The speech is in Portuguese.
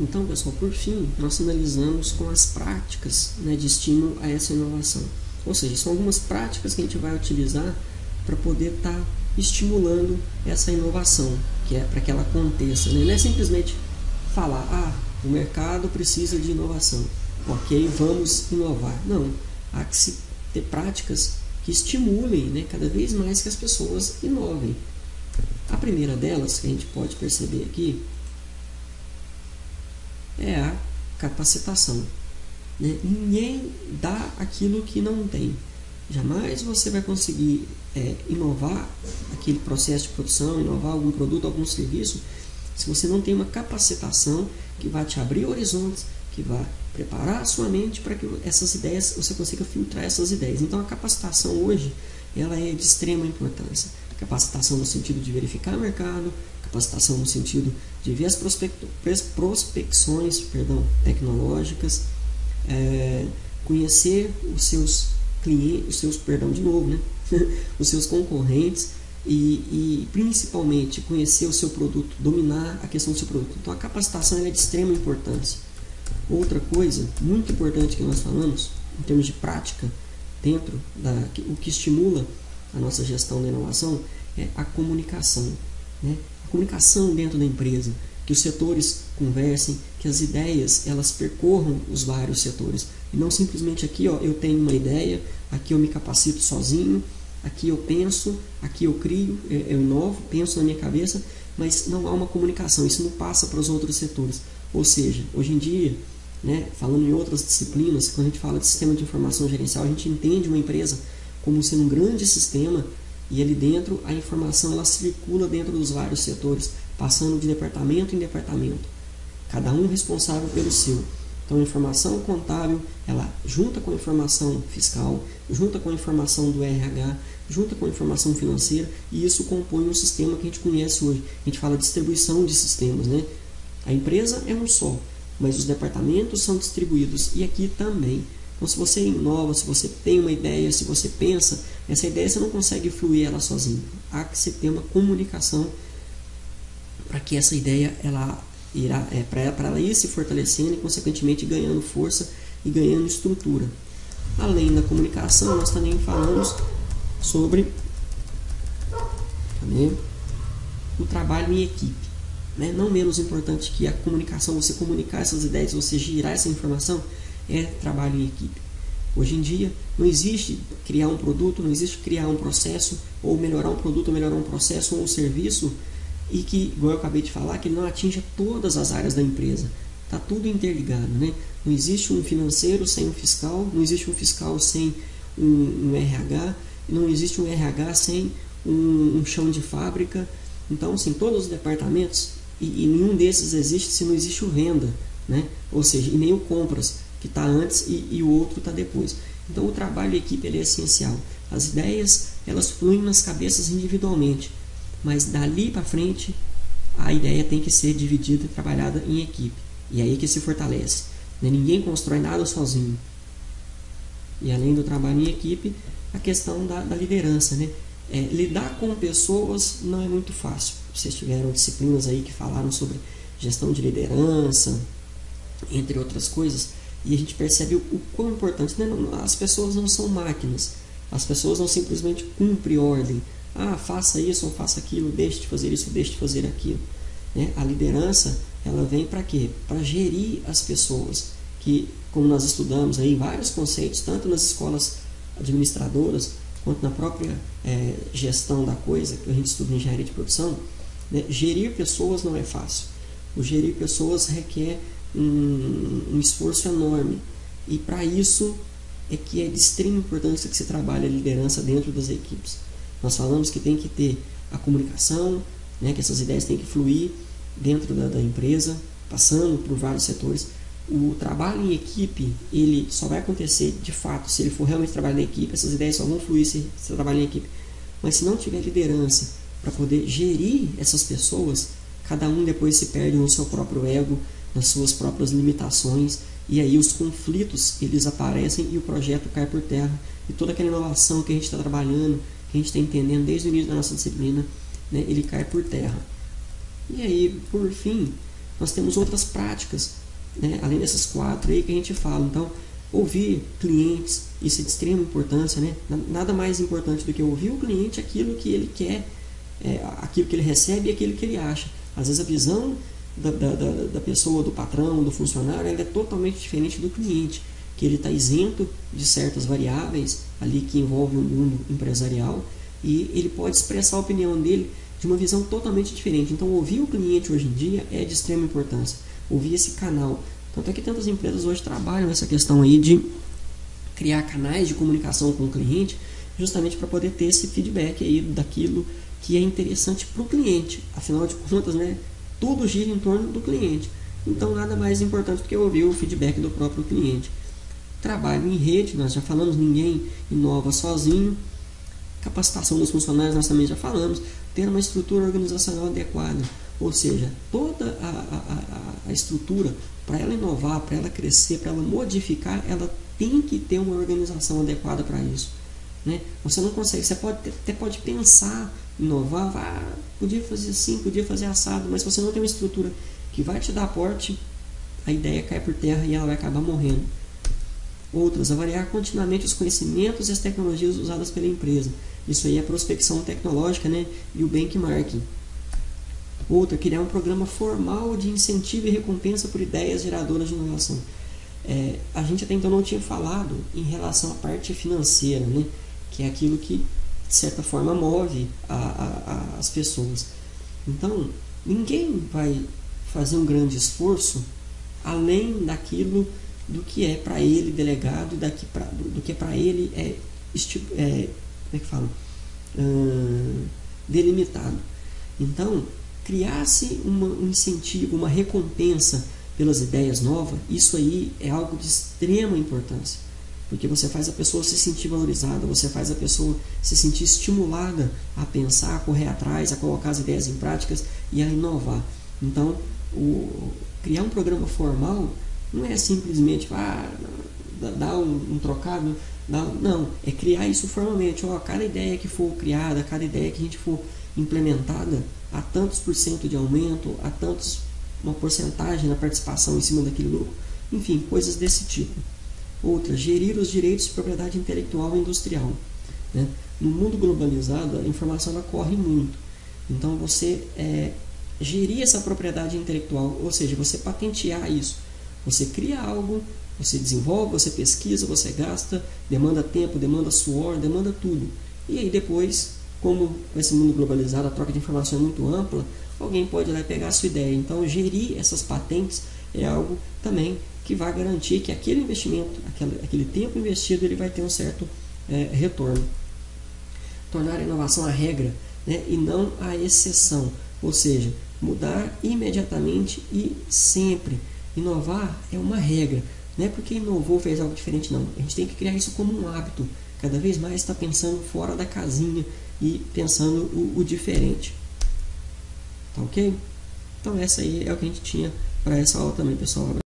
Então, pessoal, por fim, nós finalizamos com as práticas, né, de estímulo a essa inovação. Ou seja, são algumas práticas que a gente vai utilizar para poder estar estimulando essa inovação, que é para que ela aconteça, né? Não é simplesmente falar, o mercado precisa de inovação, ok, vamos inovar. Não, há que se ter práticas que estimulem, né, cada vez mais que as pessoas inovem. A primeira delas, que a gente pode perceber aqui, é a capacitação. Né? Ninguém dá aquilo que não tem. Jamais você vai conseguir inovar aquele processo de produção, inovar algum produto, algum serviço, se você não tem uma capacitação que vai te abrir horizontes, que vai preparar a sua mente para que essas ideias, você consiga filtrar essas ideias. Então a capacitação hoje, ela é de extrema importância. Capacitação no sentido de verificar o mercado, capacitação no sentido de ver as prospecções tecnológicas, conhecer os seus clientes, os seus concorrentes e principalmente conhecer o seu produto, dominar a questão do seu produto. Então a capacitação é de extrema importância. Outra coisa muito importante que nós falamos, em termos de prática, o que estimula a nossa gestão da inovação é a comunicação. Né? A comunicação dentro da empresa, que os setores conversem, que as ideias elas percorram os vários setores. E não simplesmente aqui, eu tenho uma ideia, aqui eu me capacito sozinho, aqui eu penso, aqui eu crio, eu inovo, penso na minha cabeça, mas não há uma comunicação, isso não passa para os outros setores. Ou seja, hoje em dia, né, falando em outras disciplinas, quando a gente fala de sistema de informação gerencial, a gente entende uma empresa como sendo um grande sistema e ali dentro a informação ela circula dentro dos vários setores, passando de departamento em departamento, cada um responsável pelo seu. Então a informação contábil, ela junta com a informação fiscal, junta com a informação do RH, junta com a informação financeira, e isso compõe um sistema que a gente conhece hoje. A gente fala de distribuição de sistemas, né? A empresa é um só, mas os departamentos são distribuídos, e aqui também. Então se você inova, se você tem uma ideia, se você pensa, essa ideia você não consegue fluir ela sozinho. Há que você ter uma comunicação para que essa ideia para ela ir se fortalecendo e consequentemente ganhando força e ganhando estrutura. Além da comunicação, nós também falamos sobre o trabalho em equipe. Né? Não menos importante que a comunicação, você comunicar essas ideias, você girar essa informação, é trabalho em equipe. Hoje em dia não existe criar um produto, não existe criar um processo, ou melhorar um produto, ou melhorar um processo ou um serviço, e que, igual eu acabei de falar, que ele não atinja todas as áreas da empresa. Está tudo interligado, né? Não existe um financeiro sem um fiscal, não existe um fiscal sem um RH, não existe um RH sem um chão de fábrica. Então, assim, todos os departamentos, e nenhum desses existe se não existe o venda, né? Ou seja, e nem o compras, que está antes e o outro está depois. Então, o trabalho em equipe ele é essencial. As ideias, elas fluem nas cabeças individualmente, mas dali para frente a ideia tem que ser dividida e trabalhada em equipe. E é aí que se fortalece. Ninguém constrói nada sozinho. E além do trabalho em equipe, a questão da liderança. Né? Lidar com pessoas não é muito fácil. Vocês tiveram disciplinas aí que falaram sobre gestão de liderança, entre outras coisas, e a gente percebe o quão importante. Né? As pessoas não são máquinas. As pessoas não simplesmente cumprem ordem. Faça isso ou faça aquilo, deixe de fazer isso ou deixe de fazer aquilo. Né? A liderança, ela vem para quê? Para gerir as pessoas, que, como nós estudamos aí vários conceitos, tanto nas escolas administradoras, quanto na própria gestão da coisa, que a gente estuda em engenharia de produção, né? Gerir pessoas não é fácil. O gerir pessoas requer um esforço enorme, e para isso é que é de extrema importância que se trabalhe a liderança dentro das equipes. Nós falamos que tem que ter a comunicação, né, que essas ideias têm que fluir dentro da empresa, passando por vários setores. O trabalho em equipe, ele só vai acontecer de fato se ele for realmente trabalhar em equipe. Essas ideias só vão fluir se trabalhar em equipe. Mas se não tiver liderança para poder gerir essas pessoas, cada um depois se perde no seu próprio ego, nas suas próprias limitações, e aí os conflitos eles aparecem e o projeto cai por terra, e toda aquela inovação que a gente está trabalhando, que a gente está entendendo desde o início da nossa disciplina, né, ele cai por terra. E aí, por fim, nós temos outras práticas, né, além dessas 4 aí que a gente fala. Então, ouvir clientes, isso é de extrema importância, né? Nada mais importante do que ouvir o cliente, aquilo que ele quer, aquilo que ele recebe e aquilo que ele acha. Às vezes a visão da pessoa, do patrão, do funcionário, ela é totalmente diferente do cliente, que ele está isento de certas variáveis ali que envolvem o mundo empresarial, e ele pode expressar a opinião dele de uma visão totalmente diferente. Então, ouvir o cliente hoje em dia é de extrema importância. Ouvir esse canal. Tanto é que tantas empresas hoje trabalham nessa questão aí de criar canais de comunicação com o cliente, justamente para poder ter esse feedback aí daquilo que é interessante para o cliente. Afinal de contas, né, tudo gira em torno do cliente. Então, nada mais importante do que ouvir o feedback do próprio cliente. Trabalho em rede, nós já falamos, ninguém inova sozinho. Capacitação dos funcionários, nós também já falamos. Ter uma estrutura organizacional adequada, ou seja, toda a estrutura, para ela inovar, para ela crescer, para ela modificar, ela tem que ter uma organização adequada para isso, né? Você não consegue, você até pode pensar, inovar, podia fazer assim, podia fazer assado, mas se você não tem uma estrutura que vai te dar aporte, a ideia cai por terra e ela vai acabar morrendo. Outras, avaliar continuamente os conhecimentos e as tecnologias usadas pela empresa. Isso aí é prospecção tecnológica, né? E o benchmarking. Outra, criar um programa formal de incentivo e recompensa por ideias geradoras de inovação. A gente até então não tinha falado em relação à parte financeira, né? Que é aquilo que, de certa forma, move as pessoas. Então, ninguém vai fazer um grande esforço além daquilo do que é para ele delegado, do que para ele delimitado. Então, criar-se um incentivo, uma recompensa pelas ideias novas, isso aí é algo de extrema importância, porque você faz a pessoa se sentir valorizada, você faz a pessoa se sentir estimulada a pensar, a correr atrás, a colocar as ideias em práticas e a inovar. Então, criar um programa formal não é simplesmente dar um trocado, não, é criar isso formalmente. Cada ideia que for criada, cada ideia que a gente for implementada, a tantos % de aumento, a tantos, uma porcentagem na participação em cima daquele lucro, enfim, coisas desse tipo. Outra, gerir os direitos de propriedade intelectual e industrial, né? No mundo globalizado, a informação ela corre muito. Então, você gerir essa propriedade intelectual, ou seja, você patentear isso. Você cria algo, você desenvolve, você pesquisa, você gasta, demanda tempo, demanda suor, demanda tudo. E aí depois, como esse mundo globalizado, a troca de informação é muito ampla, alguém pode ir lá e pegar a sua ideia. Então, gerir essas patentes é algo também que vai garantir que aquele investimento, aquele tempo investido, ele vai ter um certo retorno. Tornar a inovação a regra, né, e não a exceção. Ou seja, mudar imediatamente e sempre. Inovar é uma regra, não é porque inovou, fez algo diferente, não. A gente tem que criar isso como um hábito. Cada vez mais está pensando fora da casinha e pensando o diferente. Tá ok? Então essa aí é o que a gente tinha para essa aula também, pessoal.